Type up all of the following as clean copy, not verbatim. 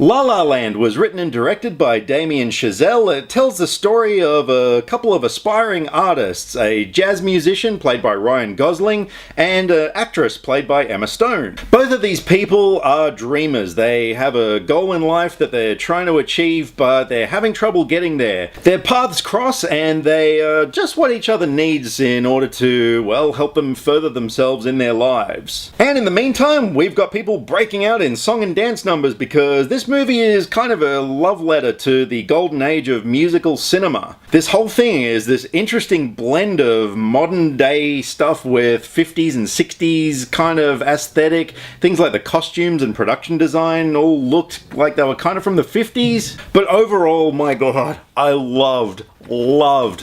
La La Land was written and directed by Damien Chazelle. It tells the story of a couple of aspiring artists, a jazz musician played by Ryan Gosling and an actress played by Emma Stone. Both of these people are dreamers. They have a goal in life that they're trying to achieve, but they're having trouble getting there. Their paths cross and they are just what each other needs in order to, well, help them further themselves in their lives. And in the meantime, we've got people breaking out in song and dance numbers because this movie is kind of a love letter to the golden age of musical cinema. This whole thing is this interesting blend of modern day stuff with 50s and 60s kind of aesthetic. Things like the costumes and production design all looked like they were kind of from the 50s. But overall, my god, I loved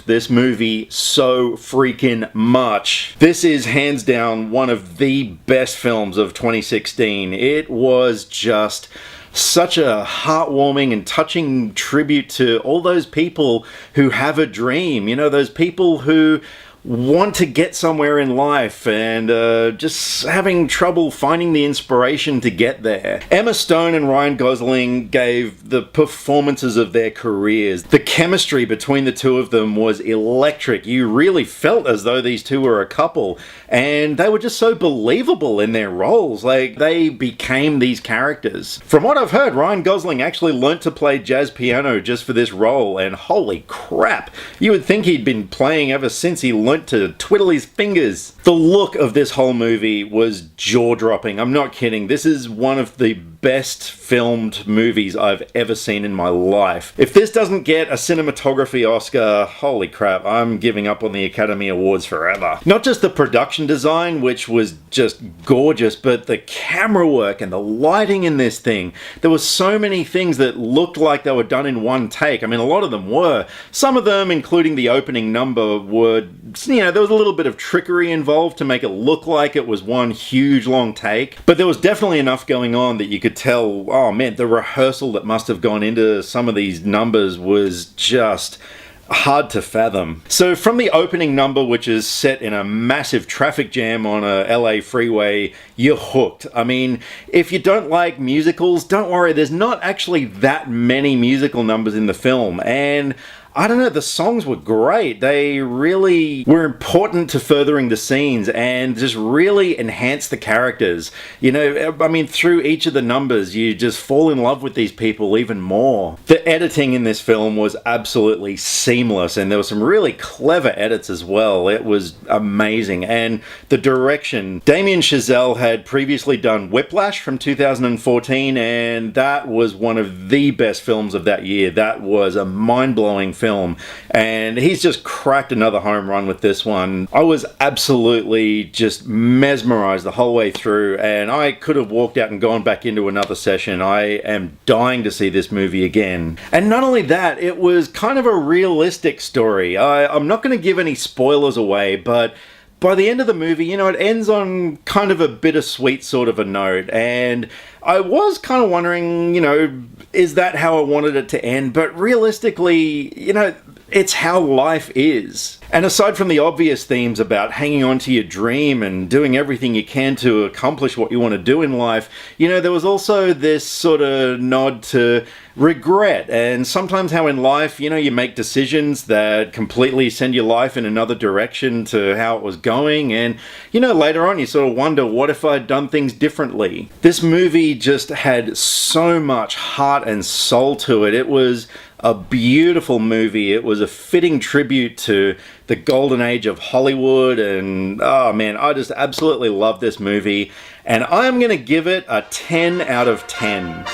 this movie so freaking much. This is hands down one of the best films of 2016. It was just such a heartwarming and touching tribute to all those people who have a dream. You know, those people who want to get somewhere in life and just having trouble finding the inspiration to get there. Emma Stone and Ryan Gosling gave the performances of their careers. The chemistry between the two of them was electric. You really felt as though these two were a couple, and they were just so believable in their roles. Like, they became these characters. From what I've heard, Ryan Gosling actually learnt to play jazz piano just for this role, and holy crap, you would think he'd been playing ever since he learnt to twiddle his fingers. The look of this whole movie was jaw-dropping. I'm not kidding. This is one of the best filmed movies I've ever seen in my life. If this doesn't get a cinematography Oscar, holy crap, I'm giving up on the Academy Awards forever. Not just the production design, which was just gorgeous, but the camera work and the lighting in this thing. There were so many things that looked like they were done in one take. I mean, a lot of them were. Some of them, including the opening number, were, you know, there was a little bit of trickery involved to make it look like it was one huge long take. But there was definitely enough going on that you could tell, oh man, the rehearsal that must have gone into some of these numbers was just hard to fathom. So from the opening number, which is set in a massive traffic jam on a LA freeway, you're hooked. I mean, if you don't like musicals, don't worry, there's not actually that many musical numbers in the film, and I don't know, the songs were great. They really were important to furthering the scenes and just really enhanced the characters. You know, I mean, through each of the numbers, you just fall in love with these people even more. The editing in this film was absolutely seamless, and there were some really clever edits as well. It was amazing. And the direction, Damien Chazelle had previously done Whiplash from 2014, and that was one of the best films of that year. That was a mind-blowing film, and he's just cracked another home run with this one. I was absolutely just mesmerized the whole way through, and I could have walked out and gone back into another session. I am dying to see this movie again. And not only that, it was kind of a realistic story. I'm not going to give any spoilers away, but by the end of the movie, you know, it ends on kind of a bittersweet sort of a note, and I was kind of wondering, you know, is that how I wanted it to end? But realistically, you know, it's how life is. And aside from the obvious themes about hanging on to your dream and doing everything you can to accomplish what you want to do in life, you know, there was also this sort of nod to regret, and sometimes how in life, you know, you make decisions that completely send your life in another direction to how it was going, and, you know, later on you sort of wonder, what if I'd done things differently? This movie just had so much heart and soul to it. It was a beautiful movie. It was a fitting tribute to the golden age of Hollywood, and oh man, I just absolutely love this movie, and I'm gonna give it a 10 out of 10.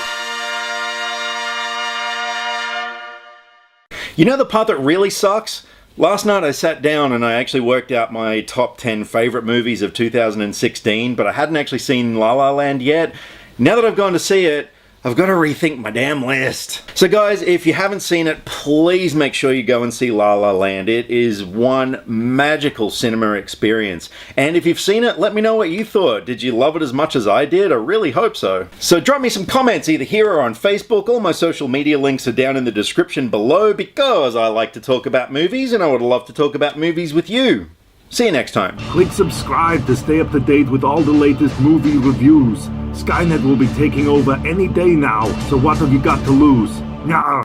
You know the part that really sucks? Last night I sat down and I actually worked out my top 10 favorite movies of 2016, but I hadn't actually seen La La Land yet. Now that I've gone to see it, I've got to rethink my damn list. So guys, if you haven't seen it, please make sure you go and see La La Land. It is one magical cinema experience. And if you've seen it, let me know what you thought. Did you love it as much as I did? I really hope so. So drop me some comments either here or on Facebook. All my social media links are down in the description below because I like to talk about movies and I would love to talk about movies with you. See you next time. Click subscribe to stay up to date with all the latest movie reviews. Skynet will be taking over any day now, so what have you got to lose? Yeah.